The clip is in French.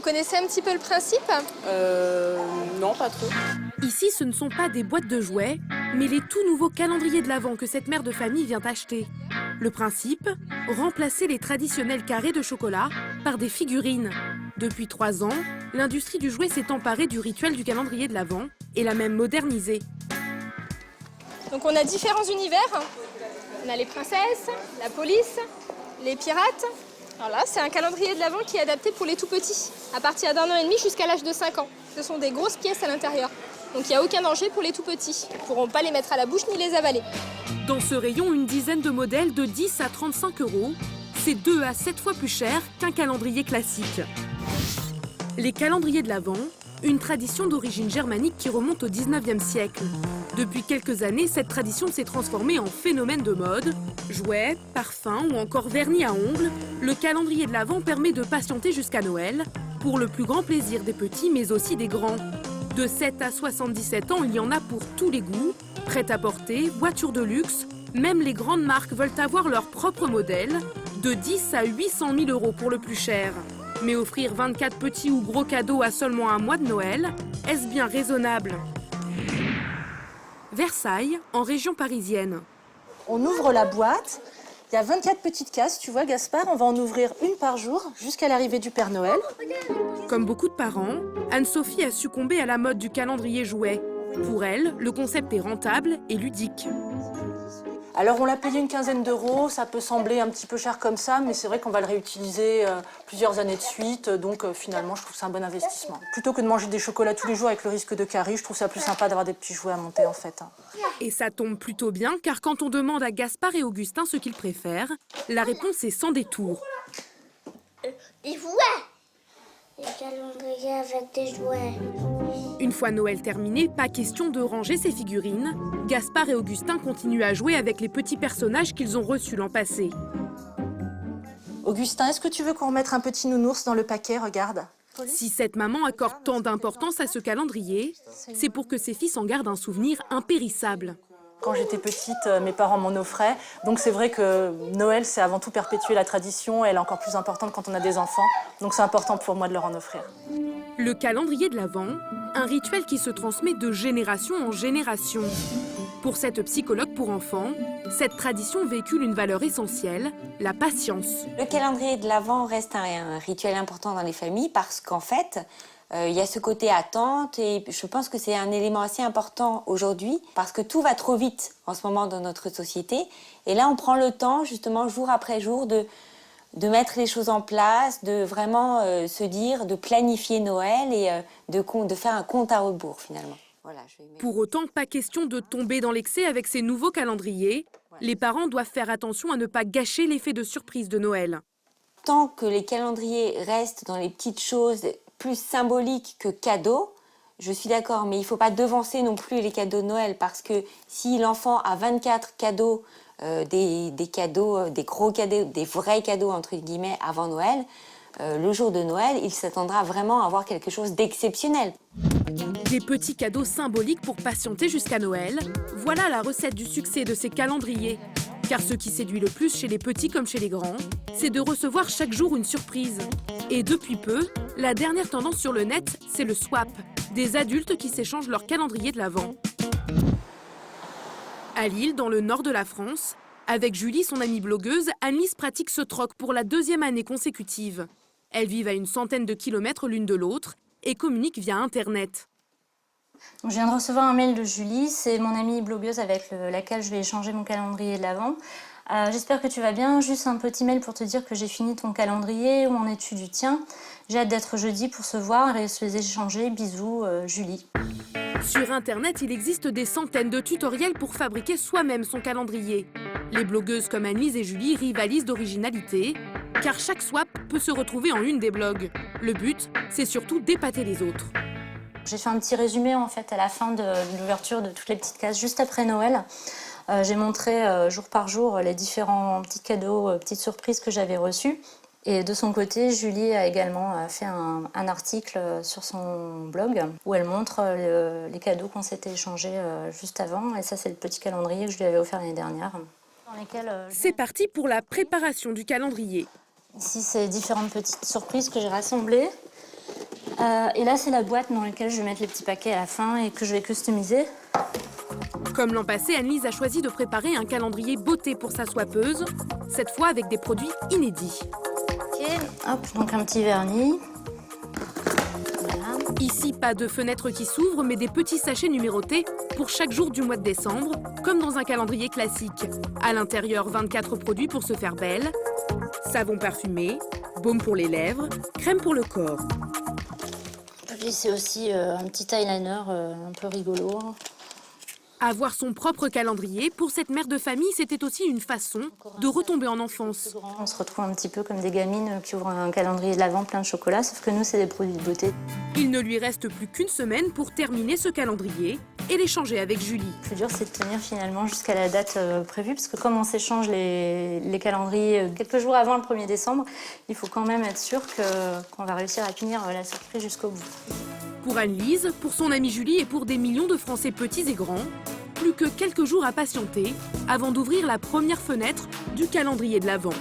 connaissez un petit peu le principe? Non, pas trop. Ici, ce ne sont pas des boîtes de jouets, mais les tout nouveaux calendriers de l'Avent que cette mère de famille vient acheter. Le principe, remplacer les traditionnels carrés de chocolat par des figurines. Depuis 3 ans, l'industrie du jouet s'est emparée du rituel du calendrier de l'Avent et l'a même modernisé. Donc on a différents univers. On a les princesses, la police, les pirates. Alors là, c'est un calendrier de l'Avent qui est adapté pour les tout petits, à partir d'1 an et demi jusqu'à l'âge de 5 ans. Ce sont des grosses pièces à l'intérieur. Donc il n'y a aucun danger pour les tout petits. Ils ne pourront pas les mettre à la bouche ni les avaler. Dans ce rayon, une dizaine de modèles de 10 à 35 €. C'est 2 à 7 fois plus cher qu'un calendrier classique. Les calendriers de l'Avent, une tradition d'origine germanique qui remonte au 19e siècle. Depuis quelques années, cette tradition s'est transformée en phénomène de mode. Jouets, parfums ou encore vernis à ongles, le calendrier de l'Avent permet de patienter jusqu'à Noël, pour le plus grand plaisir des petits mais aussi des grands. De 7 à 77 ans, il y en a pour tous les goûts. Prêt-à-porter, voitures de luxe, même les grandes marques veulent avoir leur propre modèle, de 10 à 800 000 € pour le plus cher. Mais offrir 24 petits ou gros cadeaux à seulement un mois de Noël, est-ce bien raisonnable? Versailles, en région parisienne. On ouvre la boîte, il y a 24 petites cases, tu vois Gaspard, on va en ouvrir une par jour jusqu'à l'arrivée du Père Noël. Comme beaucoup de parents, Anne-Sophie a succombé à la mode du calendrier jouet. Pour elle, le concept est rentable et ludique. Alors on l'a payé une quinzaine d'euros, ça peut sembler un petit peu cher comme ça, mais c'est vrai qu'on va le réutiliser plusieurs années de suite, donc finalement je trouve que c'est un bon investissement. Plutôt que de manger des chocolats tous les jours avec le risque de carie, je trouve ça plus sympa d'avoir des petits jouets à monter en fait. Et ça tombe plutôt bien, car quand on demande à Gaspard et Augustin ce qu'ils préfèrent, la réponse est sans détour. Des jouets! Des calendriers avec des jouets. Une fois Noël terminé, pas question de ranger ses figurines. Gaspard et Augustin continuent à jouer avec les petits personnages qu'ils ont reçus l'an passé. Augustin, est-ce que tu veux qu'on remette un petit nounours dans le paquet, regarde? Si cette maman accorde tant d'importance à ce calendrier, c'est pour que ses fils en gardent un souvenir impérissable. Quand j'étais petite, mes parents m'en offraient. Donc c'est vrai que Noël, c'est avant tout perpétuer la tradition. Elle est encore plus importante quand on a des enfants. Donc c'est important pour moi de leur en offrir. Le calendrier de l'Avent, un rituel qui se transmet de génération en génération. Pour cette psychologue pour enfants, cette tradition véhicule une valeur essentielle, la patience. Le calendrier de l'Avent reste un rituel important dans les familles parce qu'en fait, il y a ce côté attente et je pense que c'est un élément assez important aujourd'hui parce que tout va trop vite en ce moment dans notre société. Et là, on prend le temps, justement, jour après jour, de mettre les choses en place, de vraiment se dire, de planifier Noël et de faire un compte à rebours, finalement. Voilà, Pour autant, pas question de tomber dans l'excès avec ces nouveaux calendriers. Les parents doivent faire attention à ne pas gâcher l'effet de surprise de Noël. Tant que les calendriers restent dans les petites choses plus symboliques que cadeaux, je suis d'accord, mais il ne faut pas devancer non plus les cadeaux de Noël parce que si l'enfant a 24 cadeaux, des cadeaux, des gros cadeaux, des vrais cadeaux entre guillemets avant Noël, le jour de Noël, il s'attendra vraiment à avoir quelque chose d'exceptionnel. Des petits cadeaux symboliques pour patienter jusqu'à Noël, voilà la recette du succès de ces calendriers. Car ce qui séduit le plus chez les petits comme chez les grands, c'est de recevoir chaque jour une surprise. Et depuis peu, la dernière tendance sur le net, c'est le swap, des adultes qui s'échangent leur calendrier de l'Avent. À Lille, dans le nord de la France, avec Julie, son amie blogueuse, Anne-Lise pratique ce troc pour la 2e année consécutive. Elles vivent à une centaine de kilomètres l'une de l'autre et communiquent via Internet. Je viens de recevoir un mail de Julie, c'est mon amie blogueuse avec laquelle je vais échanger mon calendrier de l'Avent. J'espère que tu vas bien, juste un petit mail pour te dire que j'ai fini ton calendrier, où en es-tu du tien. J'ai hâte d'être jeudi pour se voir et se les échanger. Bisous, Julie. Sur Internet, il existe des centaines de tutoriels pour fabriquer soi-même son calendrier. Les blogueuses comme Anne-Lise et Julie rivalisent d'originalité, car chaque swap peut se retrouver en une des blogs. Le but, c'est surtout d'épater les autres. J'ai fait un petit résumé en fait à la fin de l'ouverture de toutes les petites cases, juste après Noël. J'ai montré jour par jour les différents petits cadeaux, petites surprises que j'avais reçus. Et de son côté, Julie a également fait un article sur son blog où elle montre les cadeaux qu'on s'était échangés juste avant. Et ça, c'est le petit calendrier que je lui avais offert l'année dernière. C'est parti pour la préparation du calendrier. Ici, c'est différentes petites surprises que j'ai rassemblées. Et là, c'est la boîte dans laquelle je vais mettre les petits paquets à la fin et que je vais customiser. Comme l'an passé, Anne-Lise a choisi de préparer un calendrier beauté pour sa soipeuse, cette fois avec des produits inédits. Ok, hop, donc un petit vernis. Voilà. Ici, pas de fenêtre qui s'ouvre, mais des petits sachets numérotés pour chaque jour du mois de décembre, comme dans un calendrier classique. À l'intérieur, 24 produits pour se faire belle, savon parfumé, baume pour les lèvres, crème pour le corps. Et puis c'est aussi un petit eyeliner un peu rigolo. Avoir son propre calendrier, pour cette mère de famille, c'était aussi une façon de retomber en enfance. On se retrouve un petit peu comme des gamines qui ouvrent un calendrier de l'Avent plein de chocolat, sauf que nous, c'est des produits de beauté. Il ne lui reste plus qu'une semaine pour terminer ce calendrier et l'échanger avec Julie. Le plus dur, c'est de tenir finalement jusqu'à la date prévue, parce que comme on s'échange les calendriers quelques jours avant le 1er décembre, il faut quand même être sûr qu'on va réussir à tenir la surprise jusqu'au bout. Pour Anne-Lise, pour son amie Julie et pour des millions de Français petits et grands, plus que quelques jours à patienter avant d'ouvrir la première fenêtre du calendrier de l'Avent.